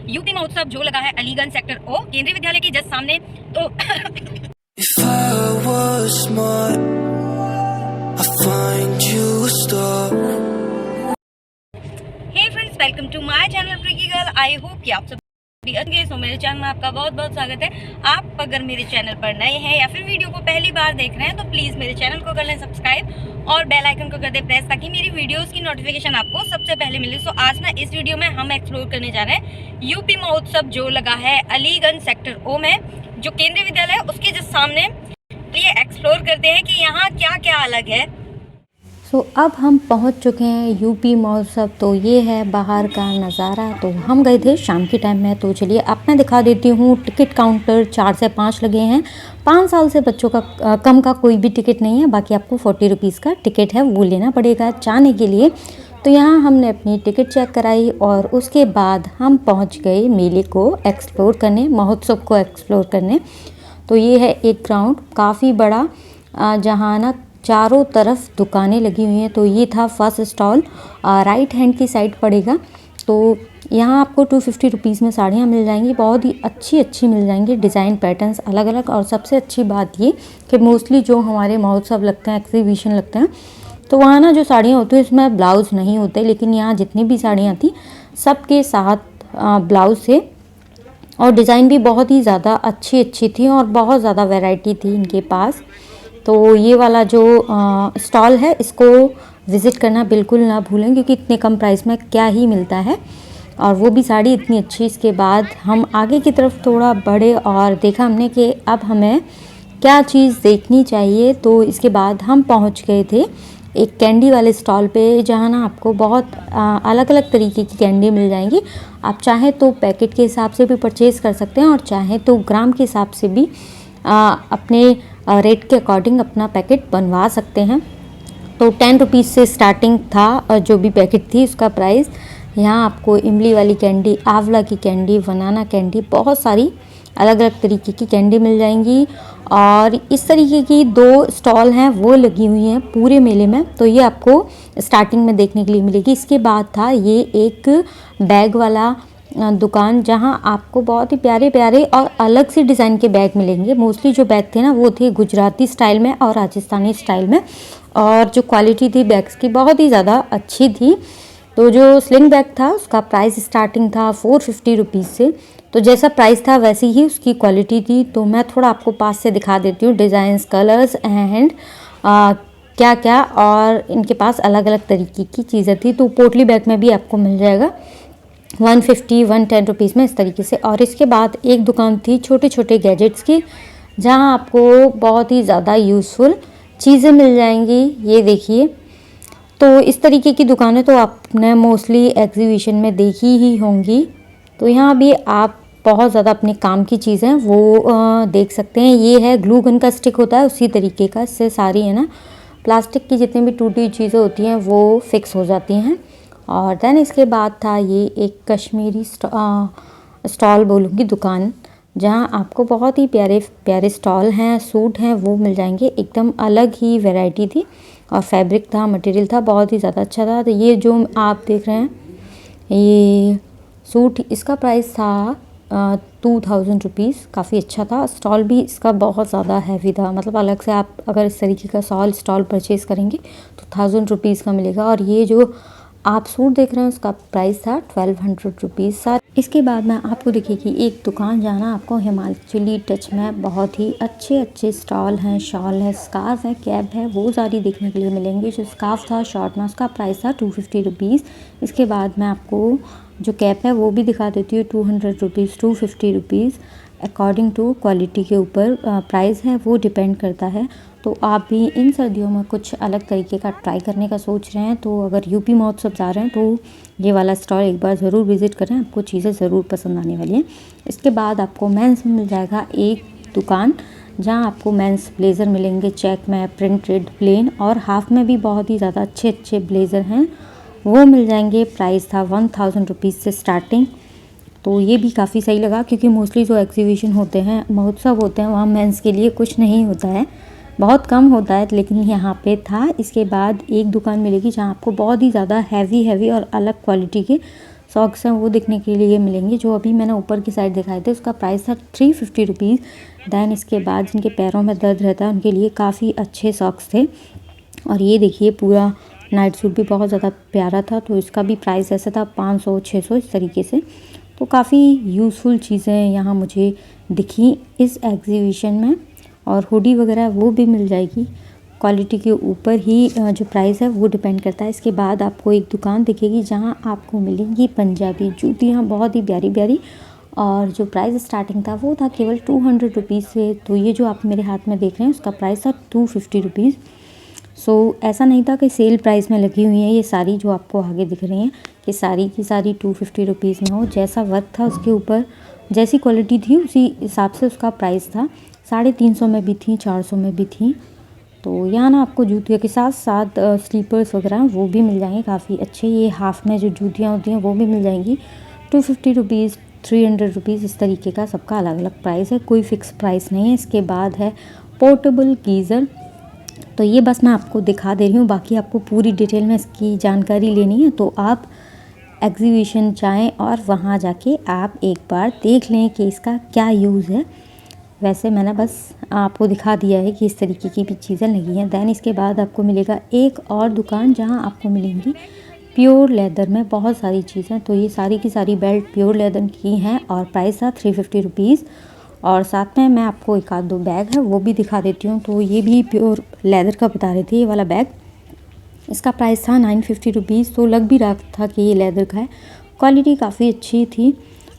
UP महोत्सव जो लगा है अलीगंज सेक्टर ओ केंद्रीय विद्यालय के जस्ट सामने। तो If I was smart, I'd find you a star. Hey friends, welcome to my channel tricky girl. I hope कि आप सब सो मेरे चैनल में आपका बहुत बहुत स्वागत है। आप अगर मेरे चैनल पर नए हैं या फिर वीडियो को पहली बार देख रहे हैं तो प्लीज़ मेरे चैनल को कर लें सब्सक्राइब और बेल आइकन को कर दें प्रेस, ताकि मेरी वीडियोस की नोटिफिकेशन आपको सबसे पहले मिले। सो आज ना इस वीडियो में हम एक्सप्लोर करने जा रहे हैं यूपी महोत्सव जो लगा है अलीगंज सेक्टर ओ में, जो केंद्रीय विद्यालय है उसके जस्ट सामने। ये एक्सप्लोर करते हैं कि यहाँ क्या क्या अलग है। अब हम पहुंच चुके हैं यूपी महोत्सव। तो ये है बाहर का नज़ारा। तो हम गए थे शाम के टाइम में। तो चलिए अब मैं दिखा देती हूँ। टिकट काउंटर 4 से 5 लगे हैं। 5 साल से बच्चों का कम का कोई भी टिकट नहीं है। बाकी आपको 40 रुपीज़ का टिकट है, वो लेना पड़ेगा जाने के लिए। तो यहाँ हमने अपनी टिकट चेक कराई और उसके बाद हम पहुँच गए मेले को एक्सप्लोर करने, महोत्सव को एक्सप्लोर करने। तो ये है एक ग्राउंड काफ़ी बड़ा, जहाँ ना चारों तरफ दुकानें लगी हुई हैं। तो ये था फर्स्ट स्टॉल, राइट हैंड की साइड पड़ेगा। तो यहाँ आपको 250 रुपीज़ में साड़ियाँ मिल जाएंगी, बहुत ही अच्छी मिल जाएंगी, डिज़ाइन पैटर्न्स अलग अलग। और सबसे अच्छी बात ये कि मोस्टली जो हमारे महोत्सव लगते हैं, एग्जीबिशन लगते हैं, तो वहाँ ना जो साड़ियाँ होती हैं उसमें ब्लाउज़ नहीं होते, लेकिन यहाँ जितनी भी साड़ियाँ थी सबके साथ ब्लाउज़ थे और डिज़ाइन भी बहुत ही ज़्यादा अच्छी थी और बहुत ज़्यादा वैरायटी थी इनके पास। तो ये वाला जो स्टॉल है इसको विज़िट करना बिल्कुल ना भूलें, क्योंकि इतने कम प्राइस में क्या ही मिलता है, और वो भी साड़ी इतनी अच्छी। इसके बाद हम आगे की तरफ थोड़ा बढ़े और देखा हमने कि अब हमें क्या चीज़ देखनी चाहिए। तो इसके बाद हम पहुंच गए थे एक कैंडी वाले स्टॉल पे, जहाँ ना आपको बहुत अलग अलग तरीके की कैंडी मिल जाएंगी। आप चाहें तो पैकेट के हिसाब से भी परचेज़ कर सकते हैं और चाहें तो ग्राम के हिसाब से भी अपने रेट के अकॉर्डिंग अपना पैकेट बनवा सकते हैं। तो 10 रुपीज़ से स्टार्टिंग था और जो भी पैकेट थी उसका प्राइस। यहाँ आपको इमली वाली कैंडी, आंवला की कैंडी, बनाना कैंडी, बहुत सारी अलग अलग तरीके की कैंडी मिल जाएंगी। और इस तरीके की 2 स्टॉल हैं वो लगी हुई हैं पूरे मेले में। तो ये आपको स्टार्टिंग में देखने के लिए मिलेगी। इसके बाद था ये एक बैग वाला दुकान, जहां आपको बहुत ही प्यारे प्यारे और अलग से डिज़ाइन के बैग मिलेंगे। मोस्टली जो बैग थे ना वो थे गुजराती स्टाइल में और राजस्थानी स्टाइल में, और जो क्वालिटी थी बैग्स की बहुत ही ज़्यादा अच्छी थी। तो जो स्लिंग बैग था उसका प्राइस स्टार्टिंग था 450 रुपीज़ से। तो जैसा प्राइस था वैसी ही उसकी क्वालिटी थी। तो मैं थोड़ा आपको पास से दिखा देती हूँ डिज़ाइंस, कलर्स एंड क्या क्या, और इनके पास अलग अलग तरीके की चीज़ें थी। तो पोटली बैग में भी आपको मिल जाएगा 150-110 रुपीज़ में इस तरीके से। और इसके बाद एक दुकान थी छोटे छोटे गैजेट्स की, जहां आपको बहुत ही ज़्यादा यूज़फुल चीज़ें मिल जाएंगी। ये देखिए, तो इस तरीके की दुकानें तो आपने मोस्टली एग्जीबिशन में देखी ही होंगी। तो यहाँ भी आप बहुत ज़्यादा अपने काम की चीज़ें वो देख सकते हैं। ये है ग्लू गन का स्टिक होता है उसी तरीके का। इससे सारी है ना प्लास्टिक की जितनी भी टूटी चीज़ें होती हैं वो फिक्स हो जाती हैं। और देन इसके बाद था ये एक कश्मीरी स्टॉल बोलूँगी दुकान, जहाँ आपको बहुत ही प्यारे प्यारे स्टॉल हैं, सूट हैं, वो मिल जाएंगे। एकदम अलग ही वैरायटी थी और फैब्रिक था, मटेरियल था, बहुत ही ज़्यादा अच्छा था। तो ये जो आप देख रहे हैं ये सूट, इसका प्राइस था 2000 रुपीज़। काफ़ी अच्छा था। स्टॉल भी इसका बहुत ज़्यादा हैवी था, मतलब अलग से आप अगर इस तरीके का स्टॉल परचेज़ करेंगे तो 1000 रुपीज़ का मिलेगा। और ये जो आप सूट देख रहे हैं उसका प्राइस था 1200 रुपीज़ सर। इसके बाद में आपको देखिए एक दुकान जाना आपको हिमाचली टच में बहुत ही अच्छे स्टॉल हैं, शॉल है, स्कार्फ है, कैप है, वो सारी देखने के लिए मिलेंगे। जो स्कार्फ था शॉर्ट में उसका प्राइस था 250 रुपीज़। इसके बाद मैं आपको जो कैप है वो भी दिखा देती हूँ, 200 rupees, 250 rupees, according to quality के ऊपर प्राइस है, वो डिपेंड करता है। तो आप भी इन सर्दियों में कुछ अलग तरीके का ट्राई करने का सोच रहे हैं तो अगर यूपी महोत्सव जा रहे हैं तो ये वाला स्टॉल एक बार ज़रूर विज़िट करें, आपको चीज़ें ज़रूर पसंद आने वाली हैं। इसके बाद आपको मेंस में मिल जाएगा एक दुकान, जहाँ आपको मेंस ब्लेज़र मिलेंगे चेक में, प्रिंटेड, प्लेन और हाफ में भी बहुत ही ज़्यादा अच्छे ब्लेज़र हैं, वो मिल जाएंगे। प्राइस था 1000 रुपीज़ से स्टार्टिंग। तो ये भी काफ़ी सही लगा, क्योंकि मोस्टली जो एग्जीबिशन होते हैं, महोत्सव होते हैं, वहाँ मेंस के लिए कुछ नहीं होता है, बहुत कम होता है, लेकिन यहाँ पे था। इसके बाद एक दुकान मिलेगी जहाँ आपको बहुत ही ज़्यादा हैवी और अलग क्वालिटी के सॉक्स हैं वो देखने के लिए मिलेंगे। जो अभी मैंने ऊपर की साइड दिखाए थे उसका प्राइस था 350 रुपीज़। दैन इसके बाद जिनके पैरों में दर्द रहता है उनके लिए काफ़ी अच्छे सॉक्स थे। और ये देखिए पूरा नाइट सूट भी बहुत ज़्यादा प्यारा था, तो इसका भी प्राइस ऐसा था 500-600 इस तरीके से। तो काफ़ी यूज़फुल चीज़ें यहाँ मुझे दिखी इस एग्जीबिशन में। और हुडी वगैरह वो भी मिल जाएगी। क्वालिटी के ऊपर ही जो प्राइस है वो डिपेंड करता है। इसके बाद आपको एक दुकान दिखेगी जहाँ आपको मिलेंगी पंजाबी जूतियाँ बहुत ही प्यारी प्यारी। और जो प्राइस स्टार्टिंग था वो था केवल 200 रुपीज़ से। तो ये जो आप मेरे हाथ में देख रहे हैं उसका प्राइस था 250 रुपीज़। सो ऐसा नहीं था कि सेल प्राइस में लगी हुई है ये सारी जो आपको आगे दिख रही हैं, ये सारी की सारी 250 रुपीज़ में हो। जैसा वर्क था उसके ऊपर, जैसी क्वालिटी थी उसी हिसाब से उसका प्राइस था। 350 में भी थी, 400 में भी थी। तो यहाँ ना आपको जूतियों के साथ साथ स्लीपर्स वगैरह वो भी मिल जाएंगे काफ़ी अच्छे। ये हाफ में जो जूतियाँ होती हैं वो भी मिल जाएंगी। 250 रुपीज़, 300 रुपीज़ इस तरीके का सबका अलग अलग प्राइस है, कोई फ़िक्स प्राइस नहीं है। इसके बाद है पोर्टेबल गीज़र। तो ये बस मैं आपको दिखा दे रही हूँ, बाकी आपको पूरी डिटेल में इसकी जानकारी लेनी है तो आप एग्जीबिशन जाएं और वहाँ जाके आप एक बार देख लें कि इसका क्या यूज़ है। वैसे मैंने बस आपको दिखा दिया है कि इस तरीके की भी चीज़ें लगी हैं। दैन इसके बाद आपको मिलेगा एक और दुकान जहाँ आपको मिलेंगी प्योर लेदर में बहुत सारी चीज़ें। तो ये सारी की सारी बेल्ट प्योर लेदर की हैं और प्राइस था 350 रुपीज़। और साथ में मैं आपको एक आध दो बैग है वो भी दिखा देती हूँ। तो ये भी प्योर लेदर का बता रहे थे ये वाला बैग, इसका प्राइस था 950 रुपीज़। तो लग भी रहा था कि ये लेदर का है, क्वालिटी काफ़ी अच्छी थी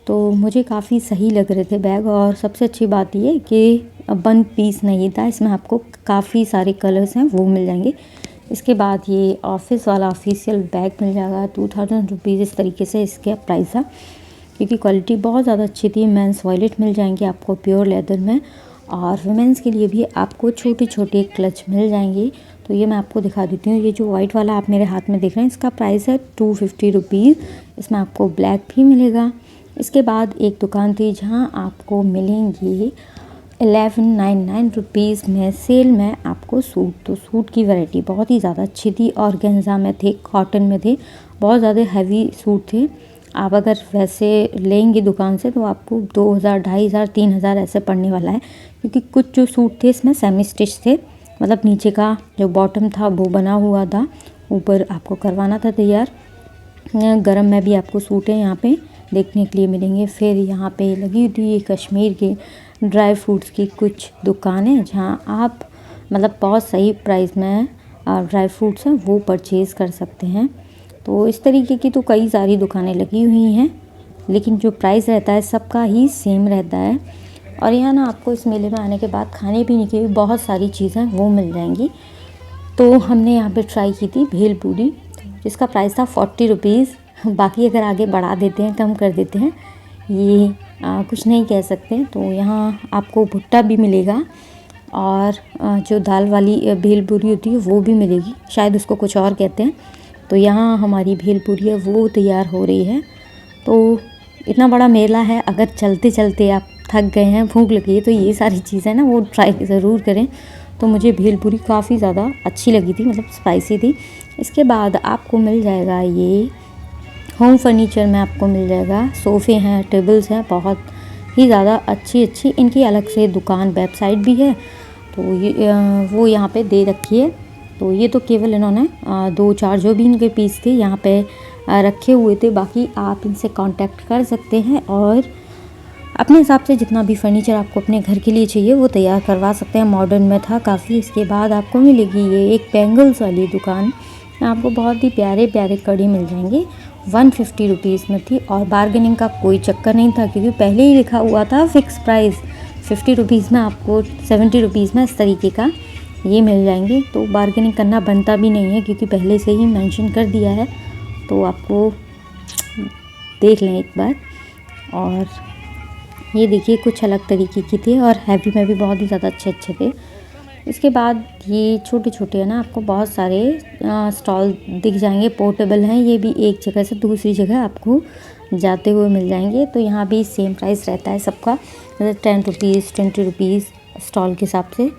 तो मुझे काफ़ी सही लग रहे थे बैग। और सबसे अच्छी बात ये कि वन पीस नहीं था, इसमें आपको काफ़ी सारे कलर्स हैं वो मिल जाएंगे। इसके बाद ये ऑफिस वाला ऑफिशियल बैग मिल जाएगा 2000 रुपीज़ इस तरीके से इसका प्राइस था, क्योंकि क्वालिटी बहुत ज़्यादा अच्छी थी। मेंस वॉलेट मिल जाएंगे आपको प्योर लेदर में, और वुमेंस के लिए भी आपको छोटे छोटे क्लच मिल जाएंगे। तो ये मैं आपको दिखा देती हूँ। ये जो वाइट वाला आप मेरे हाथ में देख रहे हैं इसका प्राइस है 250 रुपीज़। इसमें आपको ब्लैक भी मिलेगा। इसके बाद एक दुकान थी जहाँ आपको मिलेंगी 1199 रुपीज़ में सेल में आपको सूट। तो सूट की वैरायटी बहुत ही ज़्यादा अच्छी थी, ऑर्गेन्जा में थे, कॉटन में थे, बहुत ज़्यादा हैवी सूट थे। आप अगर वैसे लेंगे दुकान से तो आपको 2000, 2500, 3000 ऐसे पड़ने वाला है, क्योंकि कुछ जो सूट थे इसमें सेमी स्टिच थे, मतलब नीचे का जो बॉटम था वो बना हुआ था, ऊपर आपको करवाना था तैयार। गरम में भी आपको सूट है यहाँ पे देखने के लिए मिलेंगे। फिर यहाँ पे लगी हुई कश्मीर के ड्राई फ्रूट्स की कुछ दुकानें जहाँ आप मतलब बहुत सही प्राइस में ड्राई फ्रूट्स हैं वो परचेज़ कर सकते हैं। तो इस तरीके की तो कई सारी दुकानें लगी हुई हैं, लेकिन जो प्राइस रहता है सबका ही सेम रहता है। और यहाँ ना आपको इस मेले में आने के बाद खाने पीने की भी बहुत सारी चीज़ें वो मिल जाएंगी। तो हमने यहाँ पे ट्राई की थी भेल पूरी, जिसका प्राइस था 40 रुपीज़। बाकी अगर आगे बढ़ा देते हैं, कम कर देते हैं, ये कुछ नहीं कह सकते। तो यहाँ आपको भुट्टा भी मिलेगा और जो दाल वाली भेल पूरी होती है वो भी मिलेगी, शायद उसको कुछ और कहते हैं। तो यहाँ हमारी भेल पूरी है वो तैयार हो रही है। तो इतना बड़ा मेला है, अगर चलते चलते आप थक गए हैं, भूख लगी है, तो ये सारी चीज़ें ना वो ट्राई ज़रूर करें। तो मुझे भेल पूरी काफ़ी ज़्यादा अच्छी लगी थी, मतलब स्पाइसी थी। इसके बाद आपको मिल जाएगा ये होम फर्नीचर में आपको मिल जाएगा, सोफ़े हैं, टेबल्स हैं, बहुत ही ज़्यादा अच्छी इनकी अलग से दुकान वेबसाइट भी है। तो ये वो यहाँ पे दे रखी है। तो ये तो केवल इन्होंने 2-4 जो भी इनके पीस थे यहाँ पे रखे हुए थे, बाकी आप इनसे कांटेक्ट कर सकते हैं और अपने हिसाब से जितना भी फर्नीचर आपको अपने घर के लिए चाहिए वो तैयार करवा सकते हैं। मॉडर्न में था काफ़ी। इसके बाद आपको मिलेगी ये एक बैंगल्स वाली दुकान, आपको बहुत ही प्यारे प्यारे कड़ी मिल जाएंगे। 150 रुपीज़ में थी और बार्गेनिंग का कोई चक्कर नहीं था, क्योंकि पहले ही लिखा हुआ था फिक्स प्राइस 50 रुपीज़ में आपको 70 रुपीज़ में इस तरीके का ये मिल जाएंगे। तो बार्गेनिंग करना बनता भी नहीं है, क्योंकि पहले से ही मेंशन कर दिया है। तो आपको देख लें एक बार। और ये देखिए कुछ अलग तरीके की थी और हैवी में भी बहुत ही ज़्यादा अच्छे थे। इसके बाद ये छोटे छोटे है ना आपको बहुत सारे स्टॉल दिख जाएंगे, पोर्टेबल हैं। ये भी एक जगह से दूसरी जगह आपको जाते हुए मिल जाएंगे। तो यहाँ भी सेम प्राइस रहता है सबका, मतलब 10 रुपीज़, 20 रुपीज़ स्टॉल के हिसाब से,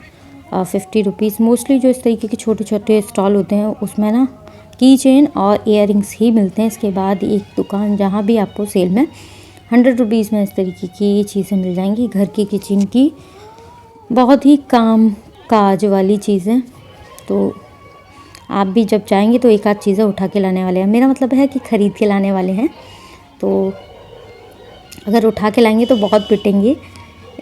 50 रुपीज़। मोस्टली जो इस तरीके के छोटे छोटे स्टॉल होते हैं उसमें ना की चेन और इयररिंग्स ही मिलते हैं। इसके बाद एक दुकान जहाँ भी आपको सेल में 100 रुपीज़ में इस तरीके की चीज़ें मिल जाएंगी, घर की किचन की बहुत ही काम काज वाली चीज़ें। तो आप भी जब जाएंगे तो एक आध चीज़ें उठा के लाने वाले हैं, मेरा मतलब है कि ख़रीद के लाने वाले हैं। तो अगर उठा के लाएंगे तो बहुत पिटेंगे।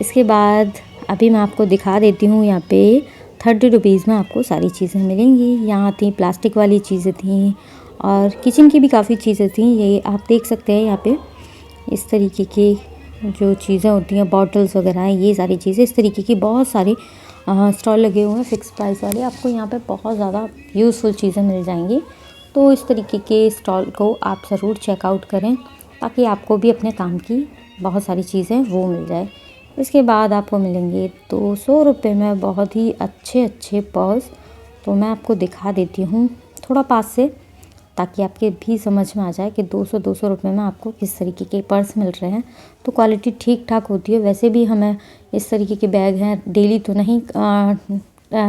इसके बाद अभी मैं आपको दिखा देती हूँ, यहाँ पे 30 रुपीज़ में आपको सारी चीज़ें मिलेंगी। यहाँ थी प्लास्टिक वाली चीज़ें थी और किचन की भी काफ़ी चीज़ें थी। ये आप देख सकते हैं यहाँ पे इस तरीके की जो चीज़ें होती हैं, बॉटल्स वगैरह, ये सारी चीज़ें इस तरीके की बहुत सारी स्टॉल लगे हुए हैं फिक्स प्राइस वाले। आपको यहाँ पे बहुत ज़्यादा यूज़फुल चीज़ें मिल जाएंगी। तो इस तरीके के स्टॉल को आप ज़रूर चेकआउट करें ताकि आपको भी अपने काम की बहुत सारी चीज़ें वो मिल जाए। इसके बाद आपको मिलेंगे 200 रुपये में बहुत ही अच्छे अच्छे पर्स। तो मैं आपको दिखा देती हूँ थोड़ा पास से ताकि आपके भी समझ में आ जाए कि 200 रुपये में आपको किस तरीके के पर्स मिल रहे हैं। तो क्वालिटी ठीक ठाक होती है। वैसे भी हमें इस तरीके के बैग हैं डेली तो नहीं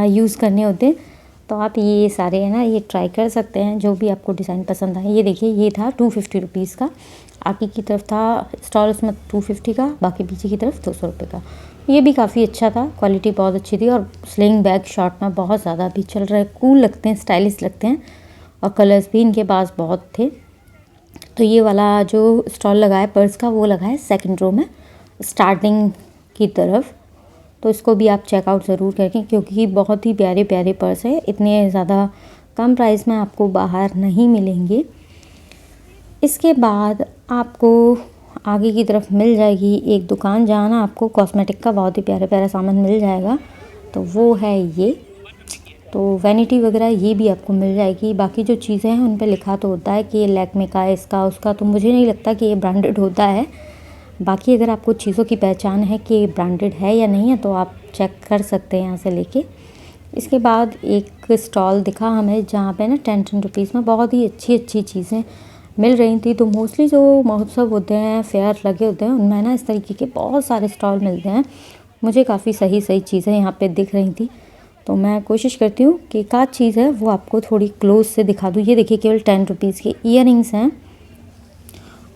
यूज़ करने होते, तो आप ये सारे है ना ये ट्राई कर सकते हैं जो भी आपको डिज़ाइन पसंद आए। ये देखिए ये था 250 रुपीज़ का, आगे की तरफ था स्टॉल उसमें 250 का, बाकी पीछे की तरफ 200 रुपये का। ये भी काफ़ी अच्छा था, क्वालिटी बहुत अच्छी थी और स्लिंग बैग शॉर्ट में बहुत ज़्यादा भी चल रहा है, कूल लगते हैं, स्टाइलिश लगते हैं और कलर्स भी इनके पास बहुत थे। तो ये वाला जो स्टॉल लगा है पर्स का वो लगा है सेकंड रो में स्टार्टिंग की तरफ। तो इसको भी आप चेकआउट ज़रूर करें क्योंकि बहुत ही प्यारे प्यारे पर्स है, इतने ज़्यादा कम प्राइस में आपको बाहर नहीं मिलेंगे। इसके बाद आपको आगे की तरफ मिल जाएगी एक दुकान जहाँ ना आपको कॉस्मेटिक का बहुत ही प्यारा प्यारा सामान मिल जाएगा। तो वो है ये, तो वैनिटी वगैरह ये भी आपको मिल जाएगी। बाकी जो चीज़ें हैं उन पे लिखा तो होता है कि ये लैक्मे का है, इसका उसका, तो मुझे नहीं लगता कि ये ब्रांडेड होता है। बाकी अगर आपको चीज़ों की पहचान है कि ये ब्रांडेड है या नहीं है तो आप चेक कर सकते हैं यहाँ से लेके। इसके बाद एक स्टॉल दिखा हमें जहाँ पे ना 10 रुपीज़ में बहुत ही अच्छी अच्छी चीज़ें मिल रही थी। तो मोस्टली जो महोत्सव होते हैं, फेयर लगे होते हैं, उनमें ना इस तरीके के बहुत सारे स्टॉल मिलते हैं। मुझे काफ़ी सही सही चीज़ें यहाँ पे दिख रही थी, तो मैं कोशिश करती हूँ कि एक आध चीज़ है वो आपको थोड़ी क्लोज से दिखा दूँ। ये देखिए केवल 10 रुपीज़ के ईयररिंग्स हैं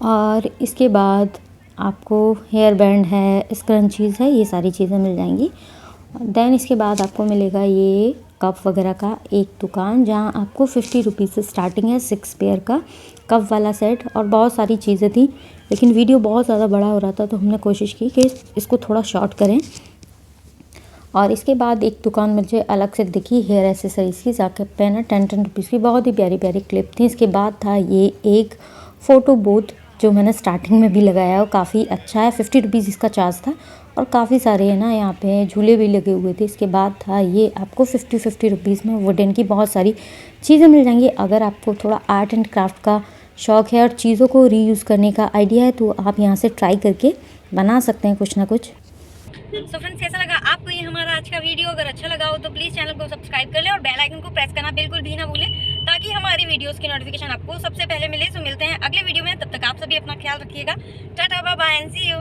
और इसके बाद आपको हेयर बैंड है, स्क्रंचीज़ है, ये सारी चीज़ें मिल जाएंगी। देन इसके बाद आपको मिलेगा ये कप वगैरह का एक दुकान जहाँ आपको 50 रुपीज़ से स्टार्टिंग है 6 पेयर का कप वाला सेट और बहुत सारी चीज़ें थी। लेकिन वीडियो बहुत ज़्यादा बड़ा हो रहा था तो हमने कोशिश की कि इसको थोड़ा शॉर्ट करें। और इसके बाद एक दुकान मुझे अलग से दिखी हेयर एसेसरीज़ की, जाके पे ना 10 रुपीज़ की बहुत ही प्यारी प्यारी क्लिप थी। इसके बाद था ये एक फ़ोटो बूथ जो मैंने स्टार्टिंग में भी लगाया, वो काफ़ी अच्छा है। 50 रुपीज़ इसका चार्ज था और काफ़ी सारे है ना यहाँ पे झूले भी लगे हुए थे। इसके बाद था ये आपको 50 रुपीज़ में वुडन की बहुत सारी चीज़ें मिल जाएंगी। अगर आपको थोड़ा आर्ट एंड क्राफ्ट का शौक़ है और चीज़ों को रीयूज़ करने का आइडिया है तो आप यहाँ से ट्राई करके बना सकते हैं कुछ ना कुछ। सो फ्रेंड्स कैसा लगा आपको ये हमारा आज का वीडियो? अगर अच्छा लगा हो तो प्लीज़ चैनल को सब्सक्राइब कर लें और बेल आइकन को प्रेस करना बिल्कुल भी ना भूलें ताकि हमारी वीडियोस की नोटिफिकेशन आपको सबसे पहले मिले। सो मिलते हैं अगले वीडियो में, तब तक आप सभी अपना ख्याल रखिएगा। Tata bye bye and see you.